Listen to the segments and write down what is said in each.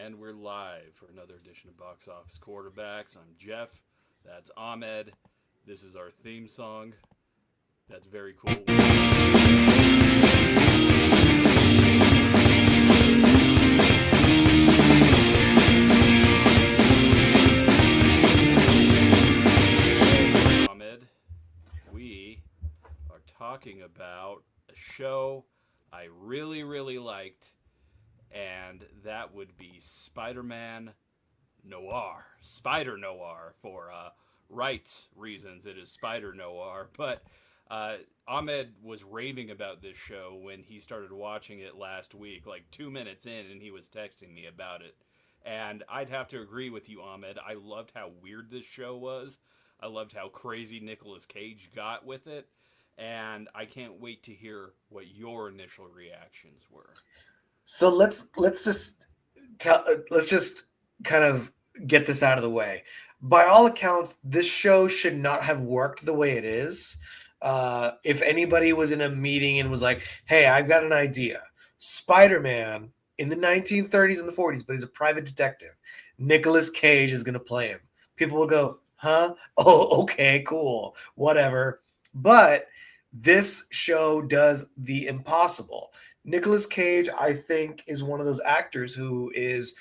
And we're live for another edition of Box Office Quarterbacks. I'm Jeff. That's Ahmed. This is our theme song. That's very cool. Ahmed, we are talking about a show I really liked, and that would be Spider-Man Noir. Spider-Noir for rights reasons. It is Spider-Noir. But Ahmed was raving about this show when he started watching it last week, like 2 minutes in, and he was texting me about it. And I'd have to agree with you, Ahmed. I loved how weird this show was. I loved how crazy Nicolas Cage got with it. And I can't wait to hear what your initial reactions were. So let's just kind of get this out of the way. By all accounts, this show should not have worked the way it is. If anybody was in a meeting and was like, "Hey, I've got an idea. Spider-Man in the 1930s and the 40s, but he's a private detective. Nicolas Cage is going to play him." People will go, "Huh? Oh, okay, cool, whatever." But this show does the impossible. Nicolas Cage, I think, is one of those actors who is,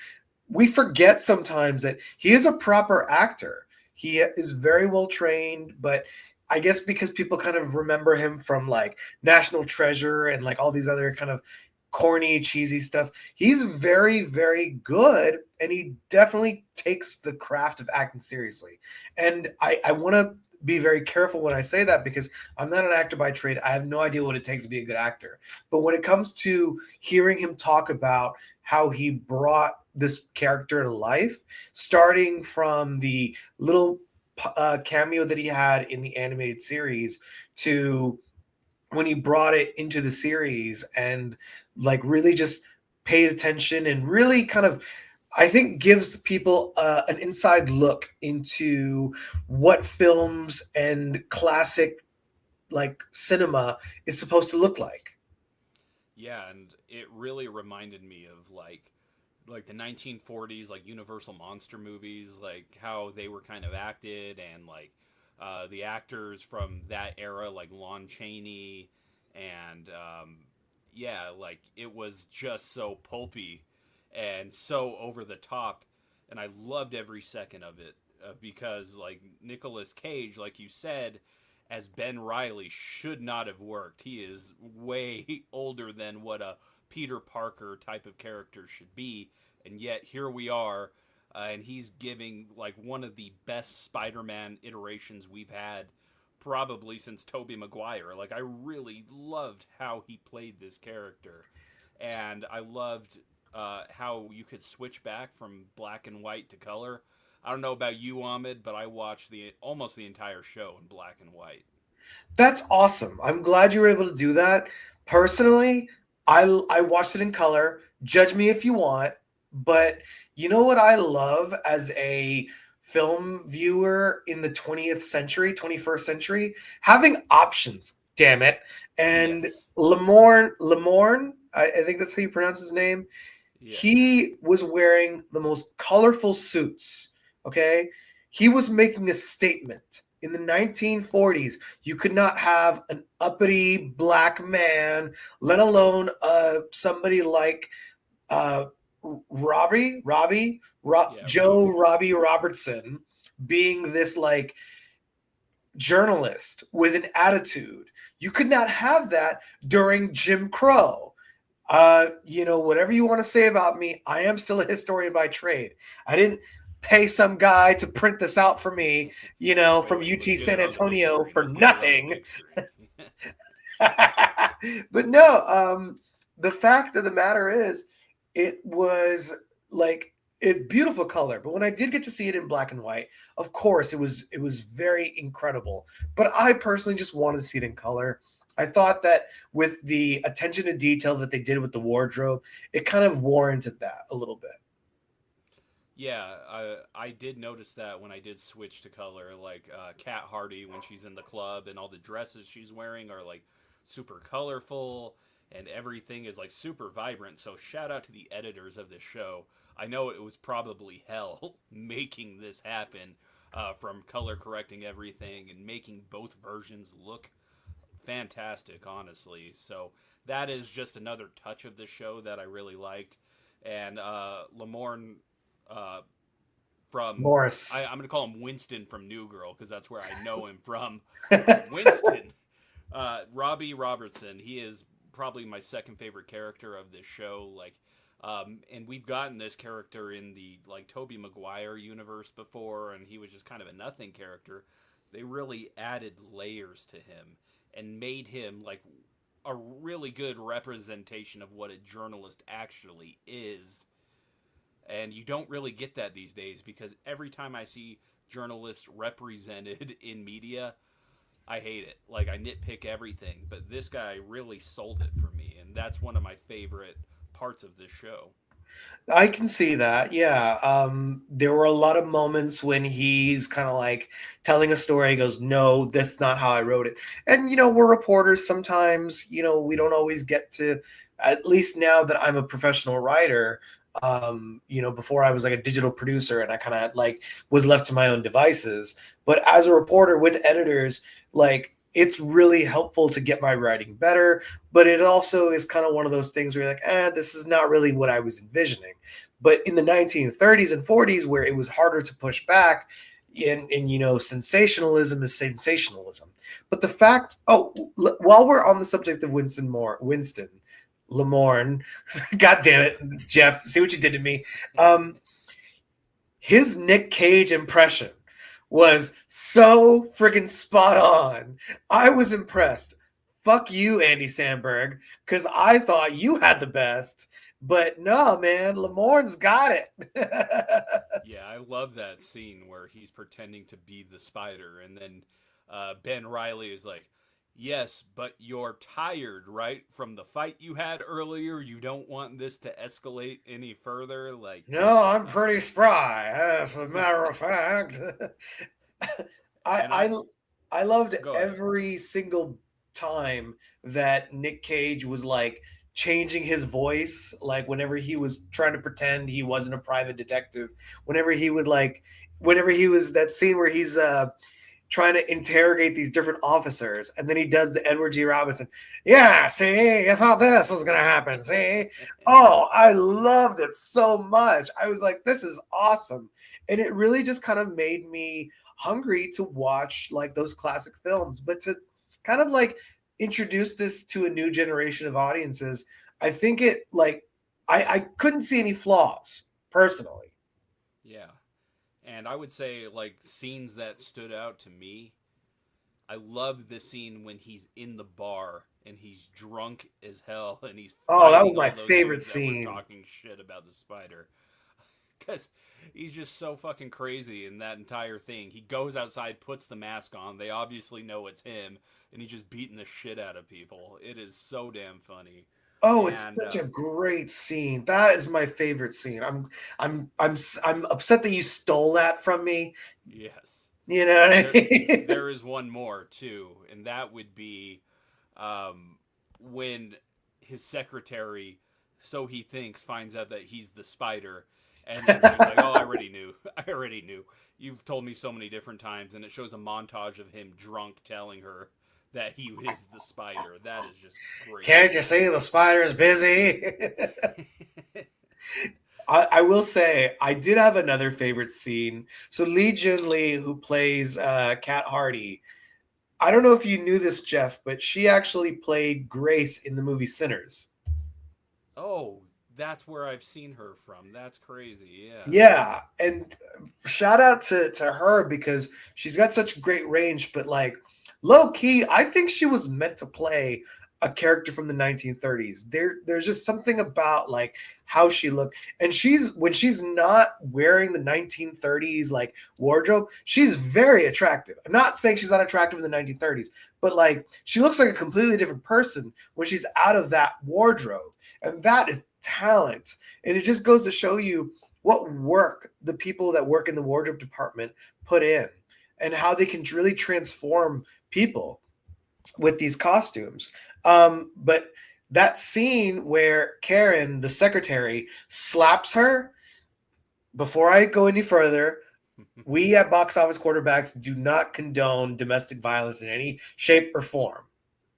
we forget sometimes that he is a proper actor. He is very well trained, but I guess because people kind of remember him from like National Treasure and like all these other kind of corny, cheesy stuff, he's very good, and he definitely takes the craft of acting seriously. And I want to be very careful when I say that because I'm not an actor by trade. I have no idea what it takes to be a good actor. But when it comes to hearing him talk about how he brought this character to life, starting from the little cameo that he had in the animated series to when he brought it into the series and like really just paid attention and really kind of, I think, gives people an inside look into what films and classic like cinema is supposed to look like. Yeah, and it really reminded me of like the 1940s, like Universal monster movies, like how they were kind of acted, and like the actors from that era, like Lon Chaney, and yeah, like it was just so pulpy and so over the top, and I loved every second of it because like Nicolas Cage, like you said, as Ben Reilly should not have worked. He is way older than what a Peter Parker type of character should be, and yet here we are, and he's giving like one of the best Spider-Man iterations we've had probably since Tobey Maguire. Like I really loved how he played this character, and I loved how you could switch back from black and white to color. I don't know about you, Ahmed, but I watched the almost the entire show in black and white. That's awesome. I'm glad you were able to do that. Personally, I watched it in color. Judge me if you want, but you know what I love as a film viewer in the 20th century, 21st century, having options. Damn it! And Yes. Lamorne, I think that's how you pronounce his name. Yes. He was wearing the most colorful suits. Okay, he was making a statement. In the 1940s, you could not have an uppity black man, let alone somebody like uh, Yeah, Joe Robbie Robertson, being this like journalist with an attitude. You could not have that during Jim Crow. Whatever you want to say about me, I am still a historian by trade. I didn't pay some guy to print this out for me, from wait. UT Let's get San it on the big Antonio screen. for Let's get it on the nothing. big screen. But no, the fact of the matter is, it was like it's beautiful color. But when I did get to see it in black and white, of course, it was very incredible. But I personally just wanted to see it in color. I thought that with the attention to detail that they did with the wardrobe, it kind of warranted that a little bit. Yeah, I did notice that when I did switch to color, like Kat Hardy when she's in the club and all the dresses she's wearing are like super colorful, and everything is like super vibrant. So shout out to the editors of this show. I know it was probably hell making this happen, from color correcting everything and making both versions look fantastic, honestly. So that is just another touch of the show that I really liked. And Lamorne, uh, from Morris. I'm gonna call him Winston from New Girl because that's where I know him from. Winston, Robbie Robertson. He is probably my second favorite character of this show. Like, and we've gotten this character in the like Tobey Maguire universe before, and he was just kind of a nothing character. They really added layers to him and made him like a really good representation of what a journalist actually is. And you don't really get that these days because every time I see journalists represented in media, I hate it. Like, I nitpick everything, but this guy really sold it for me, and that's one of my favorite parts of this show. I can see that. Yeah. There were a lot of moments when he's kind of like telling a story. He goes, "No, that's not how I wrote it." And, we're reporters. Sometimes, we don't always get to, at least now that I'm a professional writer, before I was like a digital producer and I kind of like was left to my own devices. But as a reporter with editors, like, it's really helpful to get my writing better, but it also is kind of one of those things where you're like, this is not really what I was envisioning. But in the 1930s and 40s, where it was harder to push back, and sensationalism is sensationalism. But the fact, while we're on the subject of Winston Lamorne, God damn it, it's Jeff, see what you did to me. His Nic Cage impression was so friggin' spot on. I was impressed. Fuck you, Andy Samberg, because I thought you had the best. But no, man, Lamorne's got it. Yeah, I love that scene where he's pretending to be the spider, and then Ben Reilly is like, "Yes, but you're tired, right? From the fight you had earlier. You don't want this to escalate any further." Like, No, I'm uh, pretty spry, as a matter of fact. I and I I I loved go ahead. every single time that Nic Cage was like changing his voice, like whenever he was trying to pretend he wasn't a private detective, whenever he was that scene where he's trying to interrogate these different officers, and then he does the Edward G. Robinson. Yeah, see, I thought this was gonna happen. See, oh, I loved it so much. I was like, this is awesome, and it really just kind of made me hungry to watch like those classic films, but to kind of like introduce this to a new generation of audiences. I think it like I couldn't see any flaws personally. Yeah. And I would say, like, scenes that stood out to me, I loved the scene when he's in the bar and he's drunk as hell and he's Oh, that was fighting my all those favorite dudes that were scene. talking shit about the spider. Because he's just so fucking crazy in that entire thing. He goes outside, puts the mask on. They obviously know it's him, and he's just beating the shit out of people. It is so damn funny. Oh, it's And such a great scene. That is my favorite scene. I'm upset that you stole that from me. yes, You know what I there mean? there is one more too, and that would be when his secretary, so he thinks, finds out that he's the spider, and then he's like, "Oh, I already knew. I already knew. You've told me so many different times." And it shows a montage of him drunk telling her that he is the spider. That is just great. Can't you see the spider's busy? I will say I did have another favorite scene. So Lee Jun Lee, who plays Kat Hardy, I don't know if you knew this, Jeff, but she actually played Grace in the movie Sinners. Oh, that's where I've seen her from. That's crazy. Yeah. Yeah, and shout out to her because she's got such great range. But like low key, I think she was meant to play a character from the 1930s. There's just something about like how she looked, and she's when she's not wearing the 1930s like wardrobe, she's very attractive. I'm not saying she's not attractive in the 1930s, but like she looks like a completely different person when she's out of that wardrobe, and that is talent. And it just goes to show you what work the people that work in the wardrobe department put in and how they can really transform people with these costumes. But that scene where Karen, the secretary, slaps her. Before I go any further, we at Box Office Quarterbacks do not condone domestic violence in any shape or form.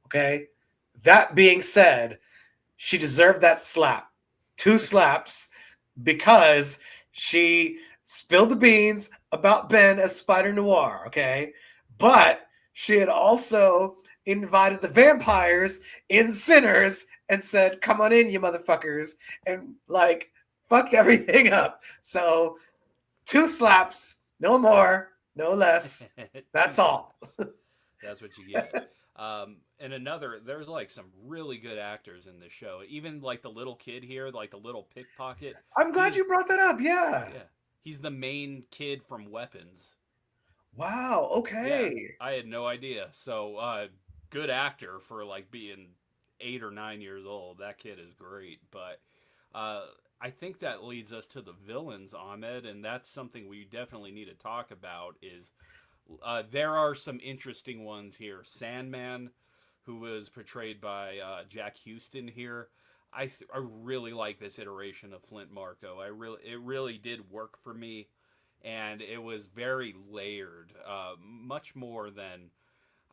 Okay? That being said, she deserved that slap. 2 slaps because she spilled the beans about Ben as Spider-Noir, okay? But she had also invited the vampires in Sinners and said, "Come on in, you motherfuckers," and like fucked everything up. So 2 slaps, no more, no less. That's all. That's what you get. And another, there's like some really good actors in this show. Even like the little kid here, like the little pickpocket. I'm glad He's you brought that up. Yeah. yeah, he's the main kid from Weapons. Wow. Yeah, Okay. I had no idea. So good actor for like being 8 or 9 years old. That kid is great. But I think that leads us to the villains, Ahmed, and that's something we definitely need to talk about. Is there are some interesting ones here. Sandman, who was portrayed by Jack Houston here. I really like this iteration of Flint Marko. It really did work for me, and it was very layered, much more than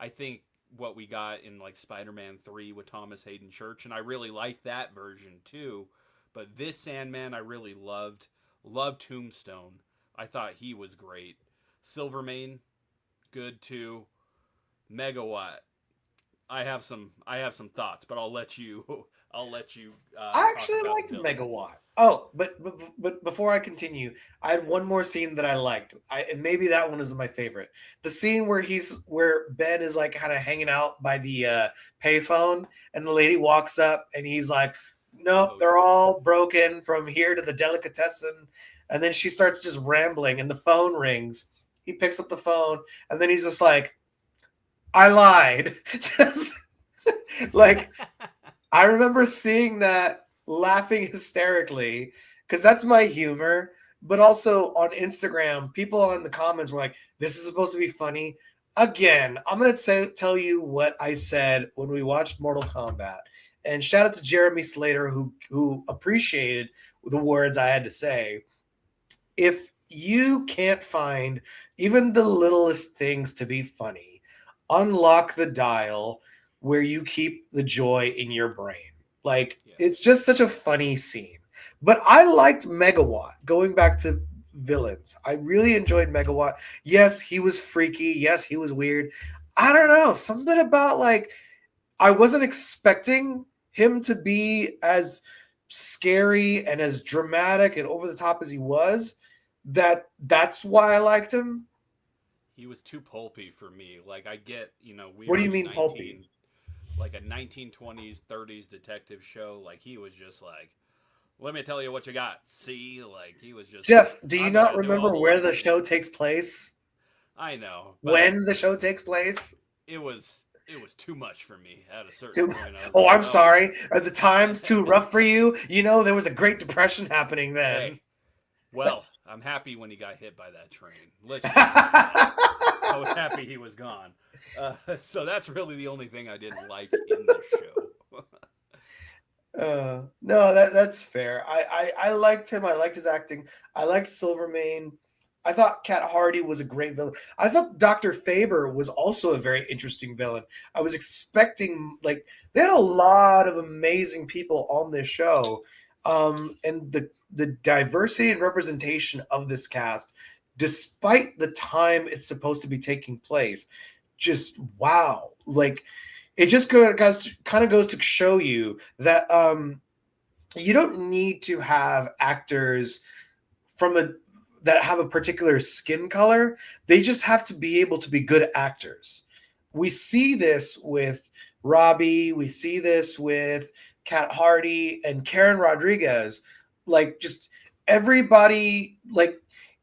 I think what we got in like Spider-Man 3 with Thomas Hayden Church, and I really liked that version too. But this Sandman I really loved. Loved Tombstone. I thought he was great. Silvermane, good too. Megawatt. I have some thoughts, but I'll let you I talk actually about liked the villains. Megawatt. Oh, but before I continue, I had one more scene that I liked. And maybe that one is my favorite. The scene where Ben is like kind of hanging out by the payphone, and the lady walks up, and he's like, "Nope, Oh they're yeah. all broken from here to the delicatessen." And then she starts just rambling, and the phone rings. He picks up the phone, and then he's just like, "I lied." Just like I remember seeing that, laughing hysterically, because that's my humor. But also on Instagram, people in the comments were like, "This is supposed to be funny." Again, I'm gonna tell you what I said when we watched Mortal Kombat. And shout out to Jeremy Slater who appreciated the words I had to say. If you can't find even the littlest things to be funny, unlock the dial where you keep the joy in your brain. Like, it's Yes. just such a funny scene. But I liked Megawatt. Going back to villains, I really enjoyed Megawatt. Yes, he was freaky. Yes, he was weird. I don't know. Something about like I wasn't expecting him to be as scary and as dramatic and over the top as he was. That's why I liked him. He was too pulpy for me. Like I get, we What do are you in mean pulpy? like a 1920s, 30s detective show. Like he was just like, let me tell you what you got. See, like he was just like, Jeff, do you I'm gonna not do all remember the where the lines. show takes place? I know, but When the show takes place? it was too much for me at a certain Too, point. I was oh, like, I'm no. sorry. Are the times too rough for you? You know, there was a Great Depression happening then. Hey, well, I'm happy when he got hit by that train. Let's just say that. I was happy he was gone. So that's really the only thing I didn't like in this show. No, that's fair. I liked him. I liked his acting. I liked Silvermane. I thought Cat Hardy was a great villain. I thought Dr. Faber was also a very interesting villain. I was expecting like they had a lot of amazing people on this show. And the diversity and representation of this cast, despite the time it's supposed to be taking place, just wow. Like it just kind of goes to show you that you don't need to have actors from a that have a particular skin color. They just have to be able to be good actors. We see this with Robbie. We see this with Kat Hardy and Karen Rodriguez. Like just everybody. Like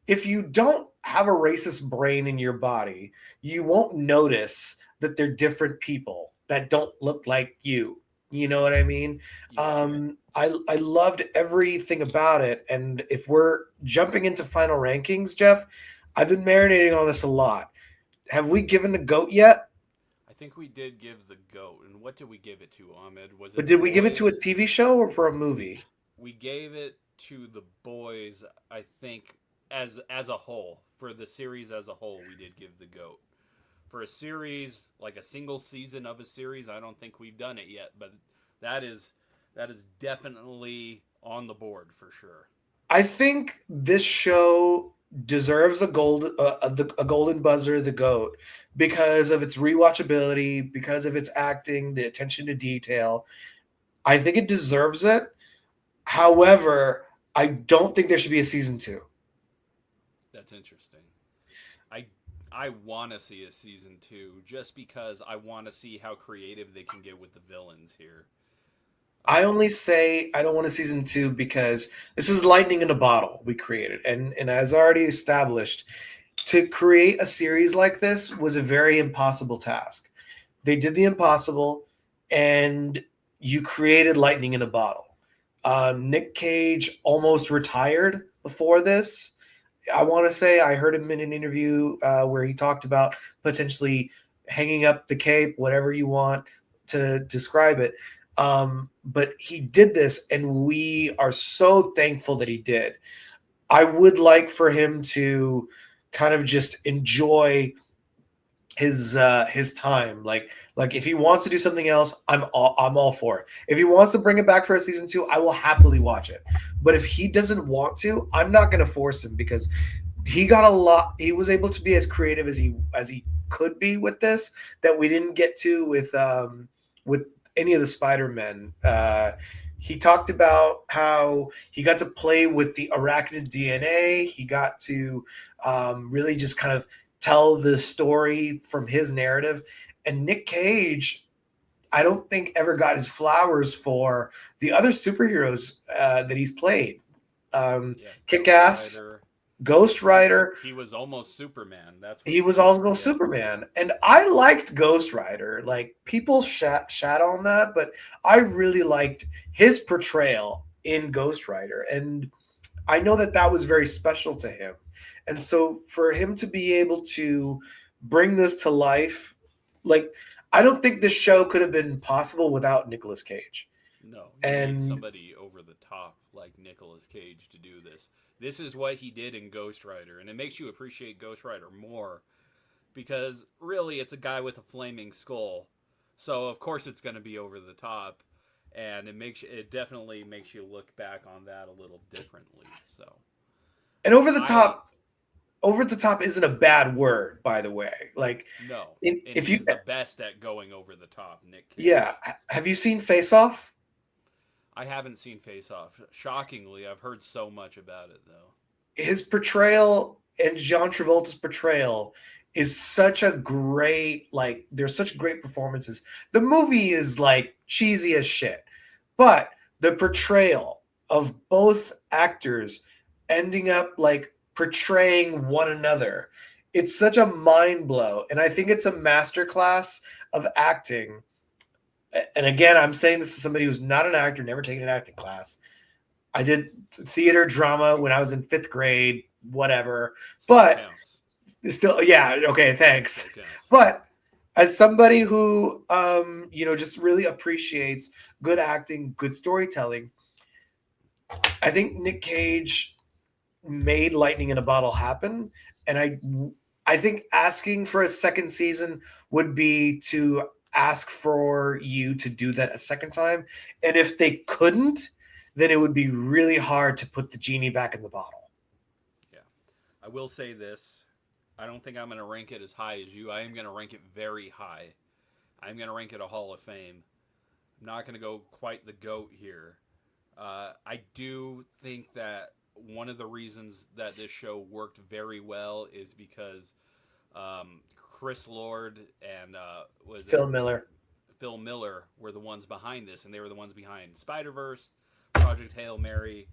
if you don't have a racist brain in your body, you won't notice that they're different people that don't look like you. You know what I mean? Yeah. I loved everything about it. And if we're jumping into final rankings, Jeff, I've been marinating on this a lot. Have we given the goat yet? think we did give the goat. And what did we give it to, Ahmed? Was But it the did we give it to a boys? TV show or for a movie? We gave it to the boys, I think, as a whole. For the series as a whole, we did give the goat. For a series, like a single season of a series, I don't think we've done it yet, but that is that is definitely on the board for sure. I think this show deserves a golden buzzer, the goat, because of its rewatchability, because of its acting, the attention to detail. I think it deserves it. However, I don't think there should be a season two. That's interesting. I I want to see a season 2 just because I want to see how creative they can get with the villains here. I only Um, say I don't want a season two because this is lightning in a bottle we created, and as already established, to create a series like this was a very impossible task. They did the impossible, and you created lightning in a bottle. Nick Cage almost retired before this. I want to say I heard him in an interview where he talked about potentially hanging up the cape, whatever you want to describe it. But he did this, and we are so thankful that he did. I would like for him to kind of just enjoy his time. Like if he wants to do something else, I'm all for it. If he wants to bring it back for a season two, I will happily watch it. But if he doesn't want to, I'm not going to force him because he got a lot. He was able to be as creative as he could be with this that we didn't get to with any of the Spider-Men. He talked about how he got to play with the arachnid DNA. He got to really just kind of tell the story from his narrative. And Nick Cage, I don't think ever got his flowers for the other superheroes that he's played. yeah, Kick Ghost Ass, Rider. Ghost Rider. He was almost Superman. That's what He was people also forget. Superman, and I liked Ghost Rider. Like people shat on that, but I really liked his portrayal in Ghost Rider, and I know that that was very special to him. And so for him to be able to bring this to life, like I don't think this show could have been possible without Nicolas Cage. No, you need And somebody over the top like Nicolas Cage to do this. This is what he did in Ghost Rider, and it makes you appreciate Ghost Rider more because really it's a guy with a flaming skull. So of course it's going to be over the top, and it definitely makes you look back on that a little differently. So and I over the top isn't a bad word, by the way. Like no, and if you he's the best at going over the top, Nick yeah, Cage. have you seen Face Off? I haven't seen Face Off. Shockingly, I've heard so much about it though. His portrayal and John Travolta's portrayal is such a great, like there's such great performances. The movie is like cheesy as shit, but the portrayal of both actors ending up like portraying one another, it's such a mind blow, and I think it's a masterclass of acting. And again, I'm saying this as somebody who's not an actor, never taken an acting class. I did theater drama when I was in fifth grade, whatever. Still But counts. still, yeah, okay, Still thanks. counts. But as somebody who, just really appreciates good acting, good storytelling, I think Nick Cage made Lightning in a Bottle happen, and I think asking for a second season would be to ask for you to do that a second time, and if they couldn't, then it would be really hard to put the genie back in the bottle. Yeah. I will say this. I don't think I'm going to rank it as high as you. I am going to rank it very high. I'm going to rank it a Hall of Fame. I'm not going to go quite the GOAT here. I do think that one of the reasons that this show worked very well is because Chris Lord and was it Phil Miller. Phil Miller were the ones behind this, and they were the ones behind Spider Verse, Project Hail Mary.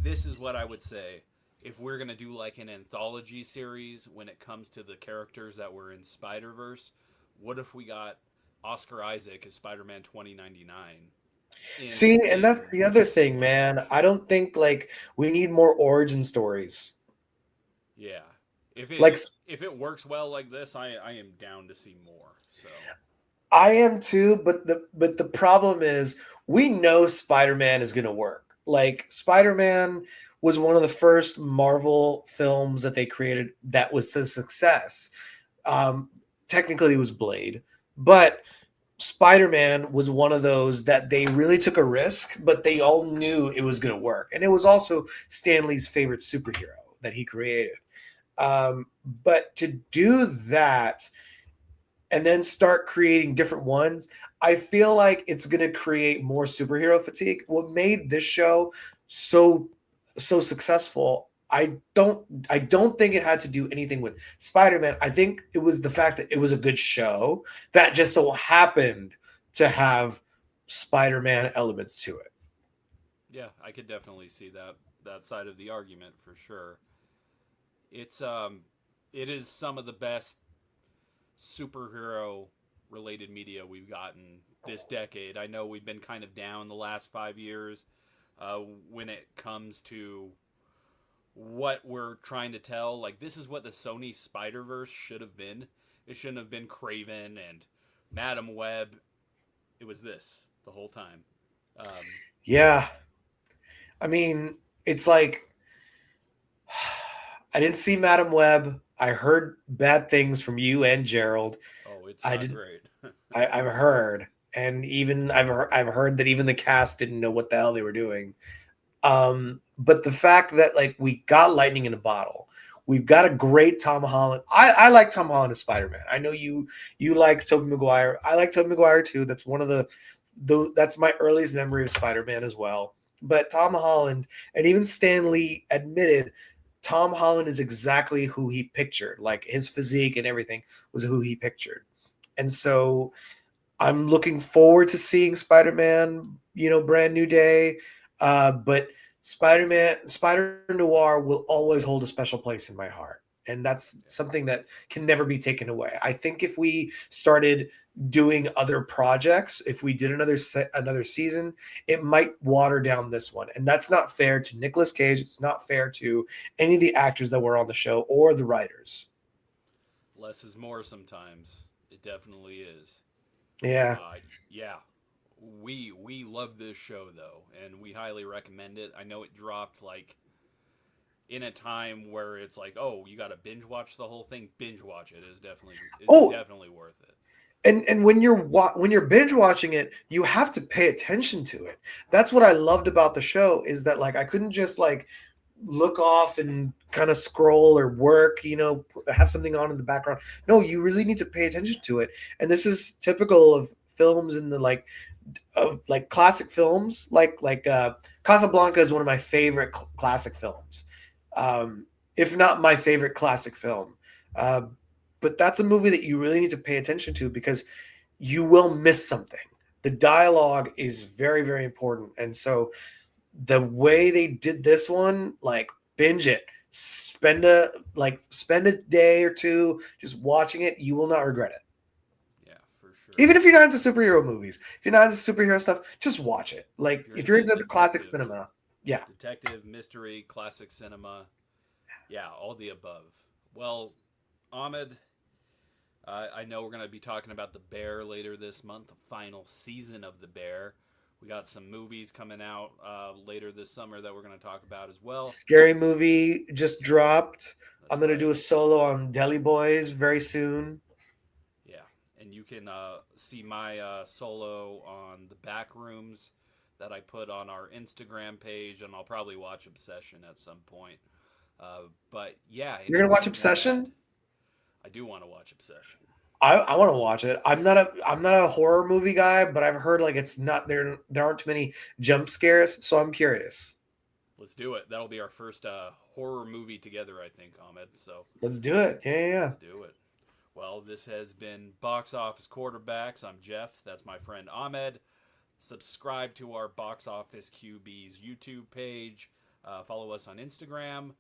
This is what I would say. If we're gonna do like an anthology series when it comes to the characters that were in Spider Verse, what if we got Oscar Isaac as Spider Man 2099 See, and that's in the other thing, one man. movie? I don't think like we need more origin stories. Yeah, Like if it works well like this, I am down to see more. So So I am too, but the problem is we know Spider-Man is going to work. Like Spider-Man was one of the first Marvel films that they created that was a success. Um, Technically, it was Blade, but Spider-Man was one of those that they really took a risk, but they all knew it was going to work, and it was also Stan Lee's favorite superhero that he created. But to do that and then start creating different ones, I feel like it's going to create more superhero fatigue. What made this show so successful, I don't think it had to do anything with Spider-Man. I think it was the fact that it was a good show that just so happened to have Spider-Man elements to it. yeah, I could definitely see that side of the argument for sure. It's it is some of the best superhero related media we've gotten this decade. I know we've been kind of down the last 5 years when it comes to what we're trying to tell. Like, this is what the Sony Spider Verse should have been. It shouldn't have been Craven and Madam Web. It was this the whole time. Um, Yeah. I mean, it's like I didn't see Madam Web. I heard bad things from you and Gerald. oh, it's I not did. great. I've heard, and even I've heard that even the cast didn't know what the hell they were doing. But the fact that like we got lightning in a bottle, we've got a great Tom Holland. I like Tom Holland as Spider Man. I know you like Tobey Maguire. I like Tobey Maguire too. That's one of the that's my earliest memory of Spider Man as well. But Tom Holland and even Stan Lee admitted Tom Holland is exactly who he pictured. Like his physique and everything was who he pictured. And so I'm looking forward to seeing Spider-Man, brand new day. But Spider-Man, Spider-Noir will always hold a special place in my heart. And that's something that can never be taken away. I think if we started doing other projects, if we did another season, it might water down this one. And that's not fair to Nicolas Cage. It's not fair to any of the actors that were on the show or the writers. Less is more sometimes. It definitely is. Yeah. Uh, yeah, we love this show though, and we highly recommend it. I know it dropped like in a time where it's like, oh, you got to binge watch the whole thing. Binge watch it is definitely Oh, worth it. and when you're binge watching it, you have to pay attention to it. That's what I loved about the show is that like I couldn't just like look off and kind of scroll or work, have something on in the background. No, you really need to pay attention to it. And this is typical of films in the like of like classic films like Casablanca is one of my favorite classic films. If not my favorite classic film. Uh, but that's a movie that you really need to pay attention to because you will miss something. The dialogue is very, very important. And so the way they did this one, like binge it, spend a day or two just watching it. You will not regret it. Yeah, for sure. Even if you're not into superhero movies, if you're not into superhero stuff, just watch it. Like If you're if you're into into the classic detective, cinema, yeah. mystery, classic cinema, yeah, all the above. Well, Ahmed, I know we're going to be talking about The Bear later this month, the final season of The Bear. We got some movies coming out later this summer that we're going to talk about as well. Scary Movie just dropped. I'm That's gonna do right. a solo on Deli Boys very soon. Yeah, and you can see my solo on the back rooms that I put on our Instagram page, and I'll probably watch Obsession at some point. But yeah, You're gonna watch anything you want to add? Obsession? I do want to watch Obsession. I want to watch it. I'm not a horror movie guy, but I've heard like it's not there aren't too many jump scares, so I'm curious. Let's do it. That'll be our first horror movie together, I think, Ahmed. So Let's do it. Yeah, yeah, yeah. let's do it. Well, this has been Box Office Quarterbacks. I'm Jeff. That's my friend Ahmed. Subscribe to our Box Office QB's YouTube page. Follow us on Instagram.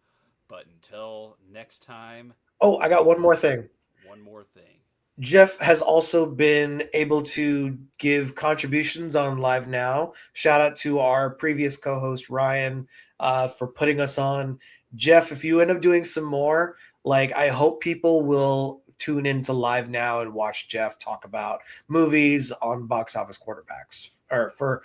But until next time, Oh, I got one more thing. one more thing. Jeff has also been able to give contributions on Live Now. Shout out to our previous co-host Ryan for putting us on. Jeff, if you end up doing some more, like I hope people will tune into Live Now and watch Jeff talk about movies on box office quarterbacks, or for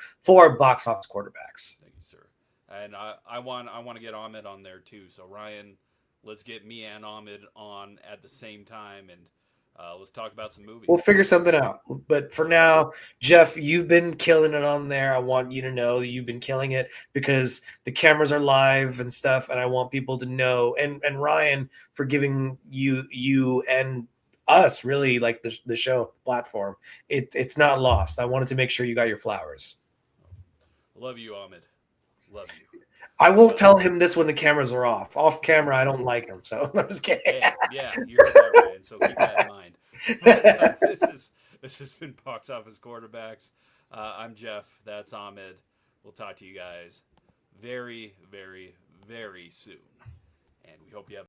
box office quarterbacks. Thank you, sir. And I want to get Ahmed on there too. So Ryan, let's get me and Ahmed on at the same time, and let's talk about some movies. We'll figure something out. But for now, Jeff, you've been killing it on there. I want you to know you've been killing it because the cameras are live and stuff, and I want people to know. And Ryan, for giving you and us really like the show platform. It's not lost. I wanted to make sure you got your flowers. Love you, Ahmed. Love you. I won't tell him this when the cameras are off. Off camera, I don't like him. So I'm just kidding. Yeah, you heard that, Ryan. So keep that in mind. This has been Box Office Quarterbacks. I'm Jeff. That's Ahmed. We'll talk to you guys very, very, very soon. And we hope you have